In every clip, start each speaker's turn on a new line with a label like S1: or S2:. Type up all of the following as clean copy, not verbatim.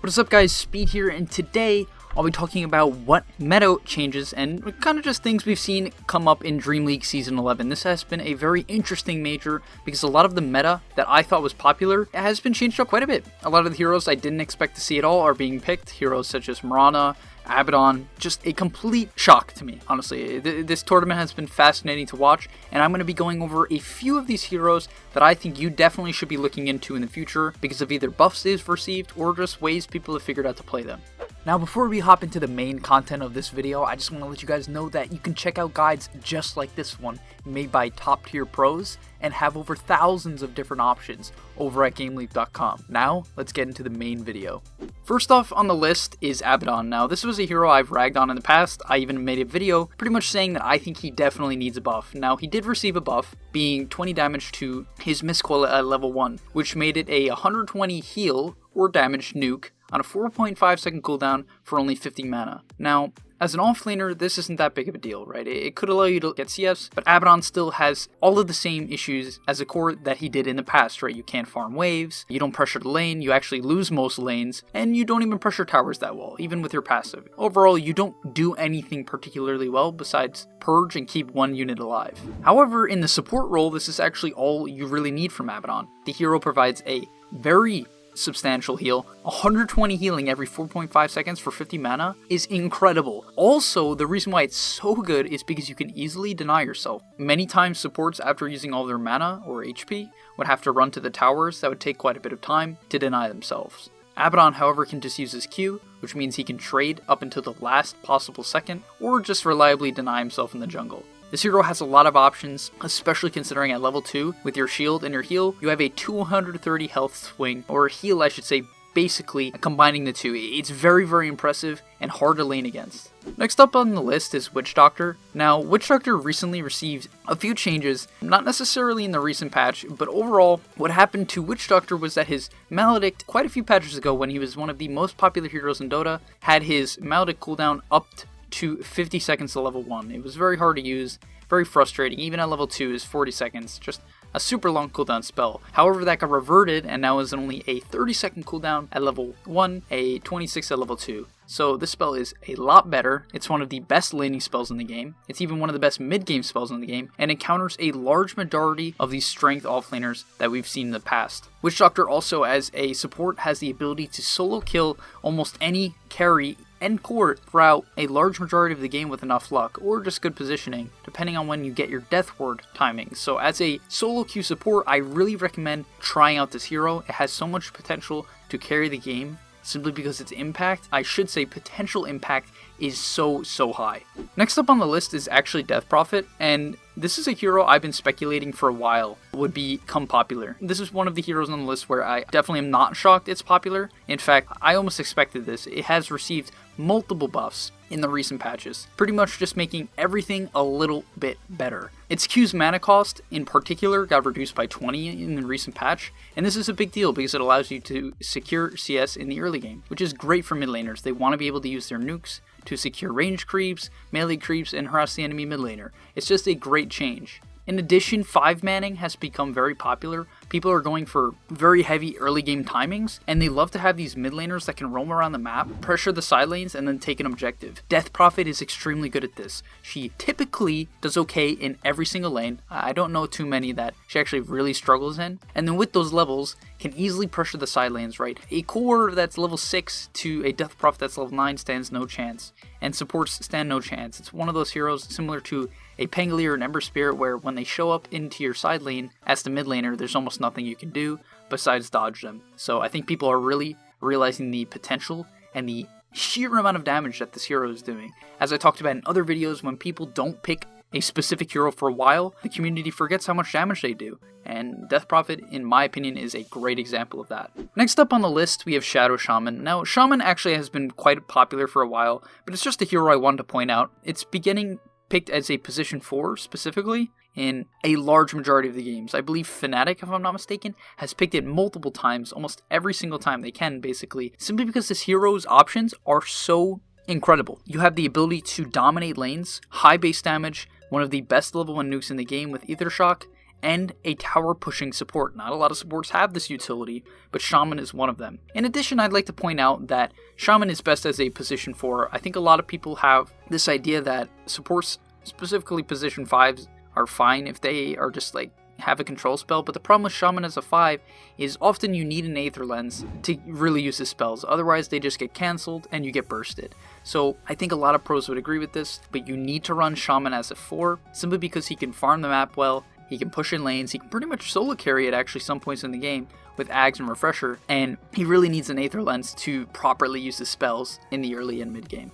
S1: What is up guys, Speed here, and today I'll be talking about what meta changes and kind of just things we've seen come up in DreamLeague Season 11. This has been a very interesting major because a lot of the meta that I thought was popular has been changed up quite a bit. A lot of the heroes I didn't expect to see at all are being picked. Heroes such as Mirana, Abaddon, just a complete shock to me, honestly. This tournament has been fascinating to watch, and I'm going to be going over a few of these heroes that I think you definitely should be looking into in the future because of either buffs they've received or just ways people have figured out to play them. Now, before we hop into the main content of this video, I just want to let you guys know that you can check out guides just like this one, made by top tier pros, and have over thousands of different options over at gameleap.com. Now, let's get into the main video. First off on the list is Abaddon. Now, this was a hero I've ragged on in the past. I even made a video pretty much saying that I think he definitely needs a buff. Now, he did receive a buff, being 20 damage to his miscoil at level 1, which made it a 120 heal or damage nuke on a 4.5 second cooldown for only 50 mana. Now, as an offlaner, this isn't that big of a deal, right? It could allow you to get CFs, but Abaddon still has all of the same issues as a core that he did in the past, right? You can't farm waves, you don't pressure the lane, you actually lose most lanes, and you don't even pressure towers that well, even with your passive. Overall, you don't do anything particularly well besides purge and keep one unit alive. However, in the support role, this is actually all you really need from Abaddon. The hero provides a very substantial heal. 120 healing every 4.5 seconds for 50 mana is incredible. Also, the reason why it's so good is because you can easily deny yourself. Many times supports after using all their mana or HP would have to run to the towers. That would take quite a bit of time to deny themselves. Abaddon, however, can just use his Q, which means he can trade up until the last possible second or just reliably deny himself in the jungle. This hero has a lot of options, especially considering at level 2, with your shield and your heal, you have a 230 health swing, or heal I should say, basically combining the two. It's very, very impressive and hard to lane against. Next up on the list is Witch Doctor. Now, Witch Doctor recently received a few changes, not necessarily in the recent patch, but overall, what happened to Witch Doctor was that his Maledict, quite a few patches ago when he was one of the most popular heroes in Dota, had his Maledict cooldown upped to 50 seconds to level 1. It was very hard to use, very frustrating. Even at level 2 is 40 seconds, just a super long cooldown spell. However, that got reverted and now is only a 30 second cooldown at level 1, a 26 at level 2. So this spell is a lot better. It's one of the best laning spells in the game. It's even one of the best mid-game spells in the game, and it counters a large majority of these strength offlaners that we've seen in the past. Witch Doctor also, as a support, has the ability to solo kill almost any carry and core throughout a large majority of the game with enough luck, or just good positioning, depending on when you get your death ward timing. So as a solo queue support, I really recommend trying out this hero. It has so much potential to carry the game, simply because its impact, I should say potential impact, is so high. Next up on the list is actually Death Prophet, and this is a hero I've been speculating for a while would become popular. This is one of the heroes on the list where I definitely am not shocked it's popular. In fact, I almost expected this. It has received multiple buffs in the recent patches, pretty much just making everything a little bit better. Its Q's mana cost in particular got reduced by 20 in the recent patch, and this is a big deal because it allows you to secure CS in the early game, which is great for mid laners. They want to be able to use their nukes to secure range creeps, melee creeps, and harass the enemy mid laner. It's just a great change. In addition, 5-manning has become very popular. People are going for very heavy early game timings, and they love to have these mid laners that can roam around the map, pressure the side lanes, and then take an objective. Death Prophet is extremely good at this. She typically does okay in every single lane. I don't know too many that she actually really struggles in. And then with those levels, can easily pressure the side lanes, right? A core that's level 6 to a Death Prophet that's level 9 stands no chance, and supports stand no chance. It's one of those heroes similar to a Pangolier or an Ember Spirit where when they show up into your side lane as the mid laner, there's almost nothing you can do besides dodge them. So I think people are really realizing the potential and the sheer amount of damage that this hero is doing. As I talked about in other videos, when people don't pick a specific hero for a while, the community forgets how much damage they do, and Death Prophet, in my opinion, is a great example of that. Next up on the list, we have Shadow Shaman. Now, Shaman actually has been quite popular for a while, but it's just a hero I wanted to point out. It's beginning picked as a position 4 specifically in a large majority of the games. I believe Fnatic, if I'm not mistaken, has picked it multiple times, almost every single time they can, basically, simply because this hero's options are so incredible. You have the ability to dominate lanes, high base damage, one of the best level 1 nukes in the game with Ether Shock, and a tower pushing support. Not a lot of supports have this utility, but Shaman is one of them. In addition, I'd like to point out that Shaman is best as a position 4. I think a lot of people have this idea that supports, specifically position 5s, are fine if they are just like have a control spell, but the problem with Shaman as a 5 is often you need an Aether Lens to really use his spells, otherwise they just get cancelled and you get bursted. So I think a lot of pros would agree with this, but you need to run Shaman as a 4, simply because he can farm the map well, he can push in lanes, he can pretty much solo carry at actually some points in the game with Ags and Refresher, and he really needs an Aether Lens to properly use his spells in the early and mid game.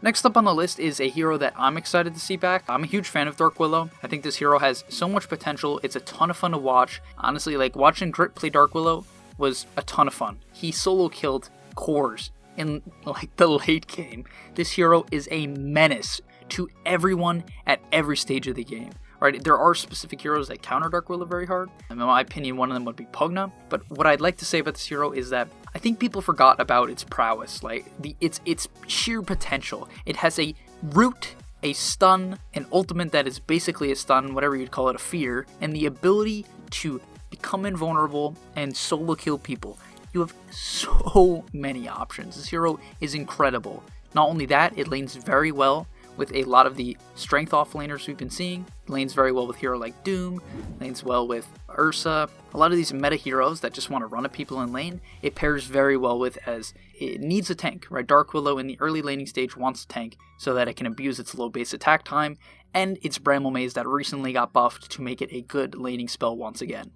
S1: Next up on the list is a hero that I'm excited to see back. I'm a huge fan of Dark Willow. I think this hero has so much potential. It's a ton of fun to watch. Honestly, like watching Grit play Dark Willow was a ton of fun. He solo killed cores in like the late game. This hero is a menace to everyone at every stage of the game. Right, there are specific heroes that counter Dark Willow very hard. In my opinion, one of them would be Pugna. But what I'd like to say about this hero is that I think people forgot about its prowess, like its sheer potential. It has a root, a stun, an ultimate that is basically a stun, whatever you'd call it, a fear, and the ability to become invulnerable and solo kill people. You have so many options. This hero is incredible. Not only that, it lanes very well with a lot of the strength offlaners we've been seeing. Lanes very well with a hero like Doom, lanes well with Ursa. A lot of these meta heroes that just want to run at people in lane, it pairs very well with, as it needs a tank, right? Dark Willow in the early laning stage wants a tank so that it can abuse its low base attack time, and its Bramble Maze that recently got buffed to make it a good laning spell once again.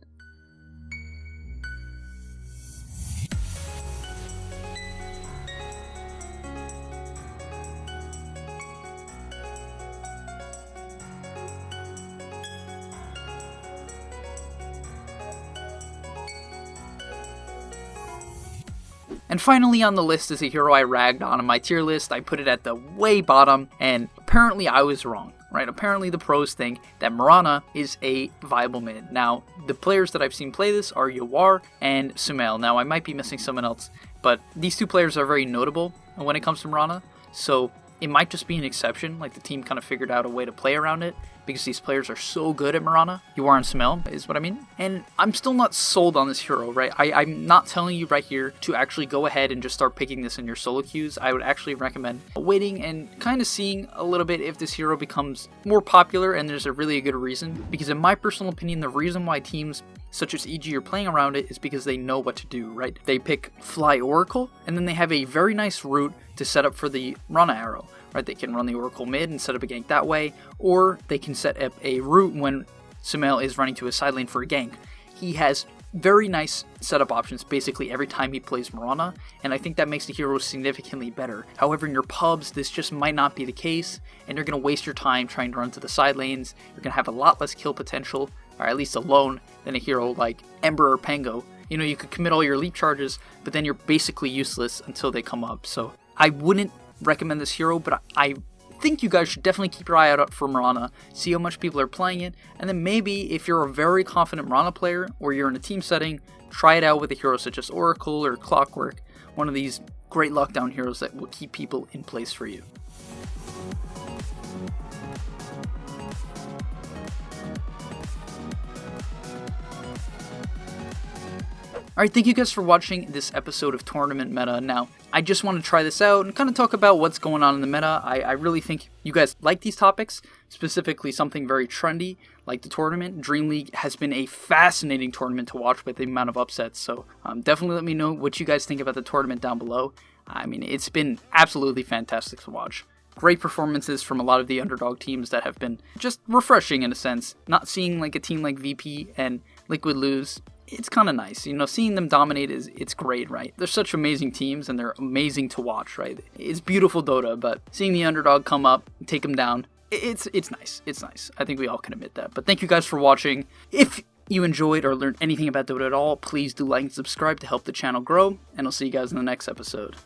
S1: And finally on the list is a hero I ragged on my tier list. I put it at the way bottom, and apparently I was wrong, right? Apparently the pros think that Mirana is a viable mid. Now, the players that I've seen play this are Yawar and Sumail. Now, I might be missing someone else, but these two players are very notable when it comes to Mirana, so it might just be an exception, like the team kind of figured out a way to play around it, because these players are so good at Mirana. Yawar and Sumail is what I mean. And I'm still not sold on this hero, right? I'm not telling you right here to actually go ahead and just start picking this in your solo queues. I would actually recommend waiting and kind of seeing a little bit if this hero becomes more popular and there's a really good reason. Because in my personal opinion, the reason why teams such as EG are playing around it is because they know what to do, right? They pick Fly Oracle, and then they have a very nice route to set up for the Rana arrow, right? They can run the Oracle mid and set up a gank that way, or they can set up a route when Sumail is running to a side lane for a gank. He has very nice setup options basically every time he plays Mirana, and I think that makes the hero significantly better. However, in your pubs, this just might not be the case, and you're going to waste your time trying to run to the side lanes. You're going to have a lot less kill potential, or at least alone, than a hero like Ember or Pango. You know, you could commit all your leap charges, but then you're basically useless until they come up. So I wouldn't recommend this hero, but I think you guys should definitely keep your eye out for Mirana, see how much people are playing it, and then maybe if you're a very confident Mirana player, or you're in a team setting, try it out with a hero such as Oracle or Clockwork, one of these great lockdown heroes that will keep people in place for you. Alright, thank you guys for watching this episode of Tournament Meta. Now, I just want to try this out and kind of talk about what's going on in the meta. I really think you guys like these topics, specifically something very trendy like the tournament. DreamLeague has been a fascinating tournament to watch with the amount of upsets, so definitely let me know what you guys think about the tournament down below. I mean, it's been absolutely fantastic to watch. Great performances from a lot of the underdog teams that have been just refreshing in a sense. Not seeing like a team like VP and Liquid lose, it's kind of nice. You know, seeing them dominate it's great, right? They're such amazing teams and they're amazing to watch, right? It's beautiful Dota, but seeing the underdog come up, take them down, it's nice. It's nice. I think we all can admit that. But thank you guys for watching. If you enjoyed or learned anything about Dota at all, please do like and subscribe to help the channel grow, and I'll see you guys in the next episode.